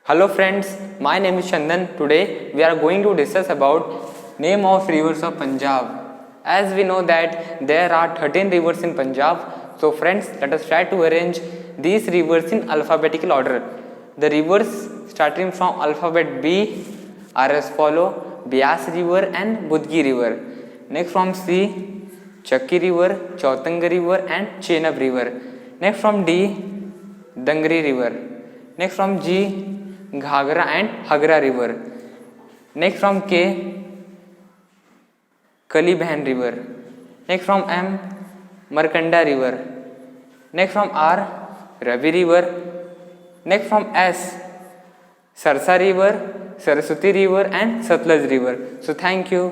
Hello friends, my name is Chandan. Today we are going to discuss about name of rivers of Punjab. As we know that there are 13 rivers in Punjab. So friends, let us try to arrange these rivers in alphabetical order. The rivers starting from alphabet B are as follow: Beas River and Budgi River. Next from C, Chakki River, Chautanga River and Chenab River. Next from D, Dangri River. Next from G, Ghagra and Hagra River. Next from K, Kalibhan River. Next from M, Markanda River. Next from R, Ravi River. Next from S, Sarsa River, Saraswati River and Satluj River. So thank you.